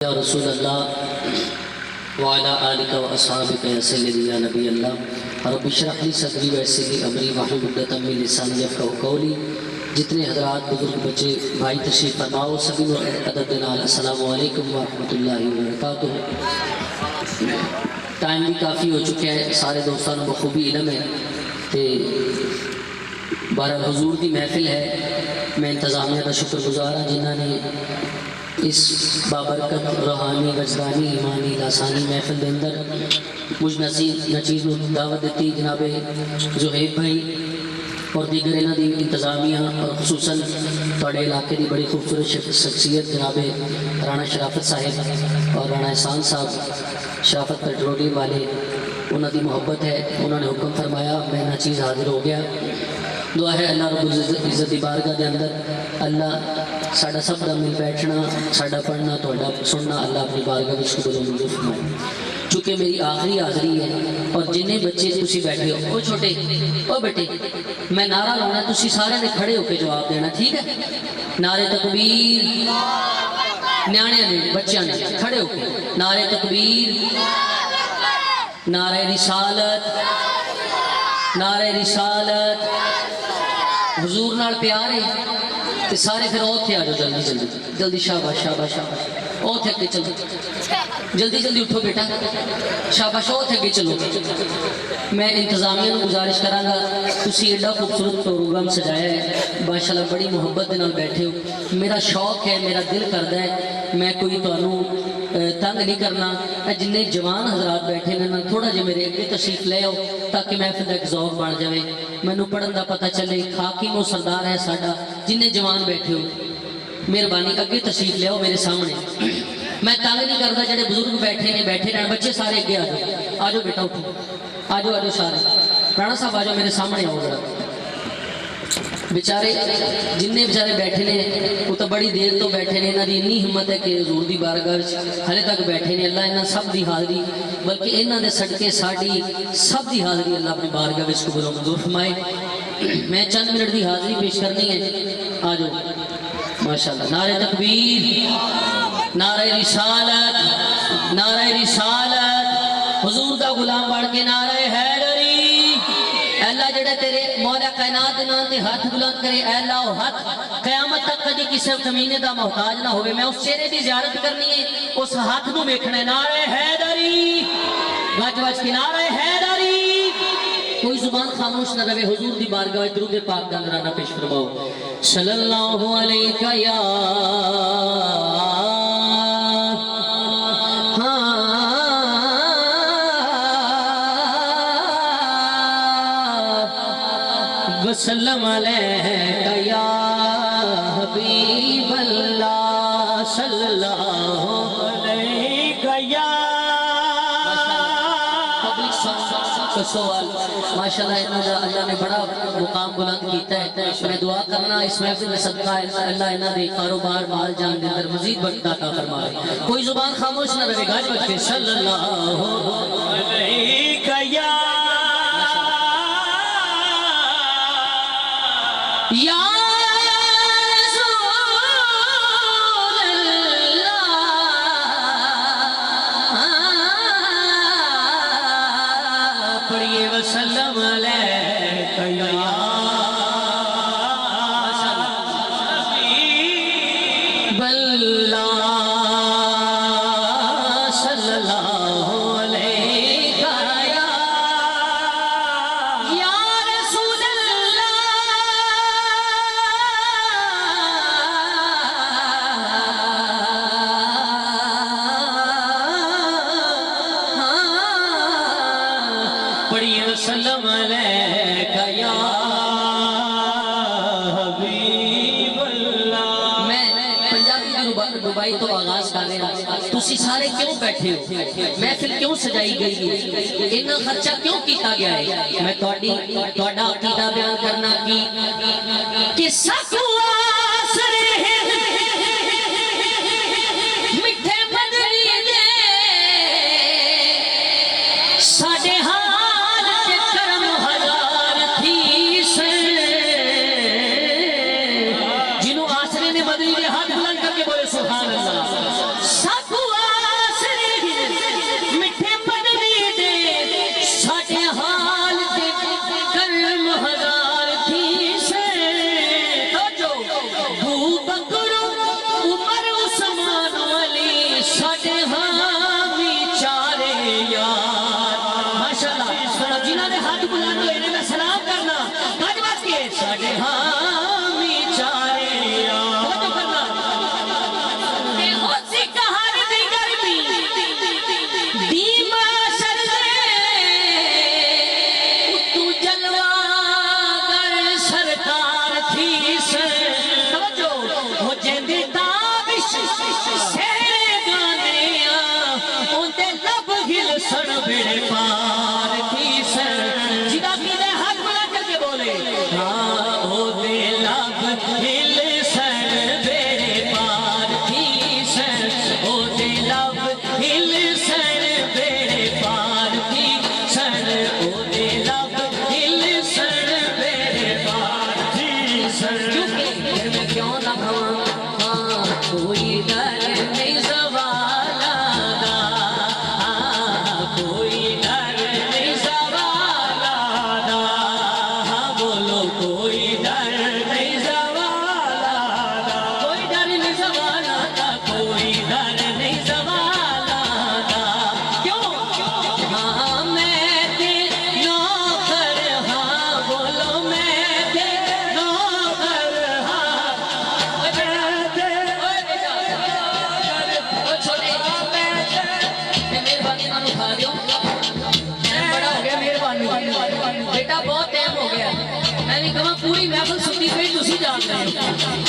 یا رسول اللہ وعلی آلک و اصحابک یا سیدی یا نبی اللہ رب اشرح لی صدری ویسر لی امری واحلل عقدۃ من لسانی یفقہوا قولی۔ جتنے حضرات بزرگ بچے بھائی تشریف فرماؤ سبھی ادب نال السلام علیکم ورحمۃ اللہ وبرکاتہ۔ ٹائم بھی کافی ہو چکا ہے، سارے دوستان بخوبی علم ہے کہ بہرحال حضور دی محفل ہے۔ میں انتظامیہ کا شکر گزار ہوں جنہوں نے اس بابرکت روحانی وجدانی ایمانی لاسانی محفل کے اندر مجھ نچیز کو دعوت دیتی۔ جناب زہیب بھائی اور دیگر انہوں دی انتظامیہ اور خصوصاً تھوڑے علاقے دی بڑی خوبصورت شخصیت جناب رانا شرافت صاحب اور رانا احسان صاحب شرافت پیٹرولیم والے، انہوں دی محبت ہے، انہوں نے حکم فرمایا، میں نچیز حاضر ہو گیا۔ دعا ہے اللہ رب العزت دی بارگاہ دے اندر اللہ ساڈا سب دا مل بیٹھنا، ساڈا پڑھنا، تہاڈا سننا اللہ اپنی بارگاہ وچ قبول منظور فرمائے۔ چونکہ میری آخری حاضری ہے اور جنہیں بچے تسی بیٹھے ہو، او چھوٹے او بیٹے، میں نعرہ لانا، تسی سارے نے کھڑے ہو کے جواب دینا، ٹھیک ہے؟ نعرہ تکبیر، نیانے نے بچیاں نے کھڑے ہو کے نعرہ تکبیر، نعرہ رسالت، نعرہ رسالت، حضور نال پیار ہے تے سارے پھر اوتھے آ جاؤ، جلدی جلدی جلدی، شاباش شاباش شاباش، اوتھے اگے چلو، جلدی جلدی اٹھو بیٹا، شاباش، اوتھے اگے چلو۔ میں انتظامیہ کو گزارش کراں گا، تسی ایڈا خوبصورت پروگرام سجایا ہے، ماشاءاللہ بڑی محبت دے نال بیٹھے ہو، میرا شوق ہے، میرا دل کردا ہے میں کوئی تانوں تنگ نہیں کرنا، جنہیں جوان حضرات بیٹھے ہیں تھوڑا جہا میرے اگے تشریف لے آؤ تاکہ محفل کا ایک ذوق بن جائے، مینوں پڑھن دا پتہ چلے، حاکم و سردار ہے ساڈا، جنہیں جوان بیٹھے ہو مہربانی اگے تشریف لے آؤ میرے سامنے، میں تنگ نہیں کرتا، جڑے بزرگ بیٹھے ہیں بیٹھے رہن، بچے سارے اگے آ جاؤ بیٹا، اٹھو آ جاؤ سارے، رانا صاحب آ جاؤ میرے سامنے آؤ ذرا۔ بیچارے جننے بیچارے بیٹھے نے وہ تو بڑی دیر تو بیٹھے نے، انہاں دی اتنی ہمت ہے کہ حضور دی بارگاہ وچ ہلے تک بیٹھے نے، اللہ انہاں سب دی حاضری بلکہ انہاں دے صدقے ساڈی سب دی حاضری اللہ اپنی بارگاہ وچ قبول و منظور فرمائے۔ میں چند منٹ دی حاضری پیش کرنی ہے، آ جاؤ ماشاءاللہ۔ نعرہ تکبیر، نعرہ رسالت، نعرہ رسالت، حضور دا غلام بن کے نعرہ حیدری، اللہ جڑے تیرے مولا کائنات نام دے ہاتھ بلند کرے، اے اللہ ہاتھ قیامت تک کدی کسی کمینے دا محتاج نہ ہوئے، میں اس چہرے دی زیارت کرنی ہے، اس ہاتھ نو ویکھنا ہے، نعرہ حیدری، گج گج کے نعرہ حیدری، کوئی زبان خاموش نہ رہے، حضور دی بارگاہ درود پاک دا نذرانہ پیش فرماؤ۔ صلی اللہ علیہ یا وسلم علیہ یا حبیب اللہ، صلی اللہ علیہ یا سوال ماشاءاللہ اللہ نے بڑا مقام بلند کیتا ہے، میں دعا کرنا اس محفل میں صدقہ اللہ انہاں دے کاروبار مال جان دے اندر مزید برکت عطا فرمائے، کوئی زبان خاموش نہ رہے، گاج بج کے صلی اللہ علیہ یا رسول اللہ، پڑھئے وسلم علیہ یا حبیب اللہ، صلی اللہ علیہ یا رسول اللہ، پڑھئے وسلم علیہ یا حبیب اللہ۔ میں پنجابی کی ربائی تو آغاز کر رہے ہیں، تسی سارے کیوں بیٹھے ہو، محفل کیوں سجائی گئی ہے، اتنا خرچہ کیوں کیتا گیا ہے، میں تہاڈا عقیدہ بیان کرنا کی کہ سکو آسرے مٹھے بدلی دے ساڑے حال کے کرم ہزار تھی سے، جنہوں آسرے نے بدلی دے ہاتھ بلند کر کے بولے سبحان اللہ، سکو سن بیڑے پار تھی سن جدا کی دے ہاتھ بنا کر کے بولے ہاں او دے لب ہل سن بیڑے پار تھی سن او دے لب ہل سن بیڑے پار تھی سن او دے لب ہل سن بیڑے پار تھی سن کیونکہ میں کیوں نہ کھواں ہاں کوئی ڈر نہیں زوالا دا کوئی ڈر نہیں زوالا دا بولو کوئی ڈر نہیں زوالا دا کوئی ڈر نہیں زوالا دا کوئی ڈر نہیں زوالا دا کیوں ہاں میں تے نوکر ہاں بولو میں تے نوکر ہاں بیٹا بہت ٹائم ہو گیا میں نے کہا پوری محفل سنی پہ تسی جان رہے ہو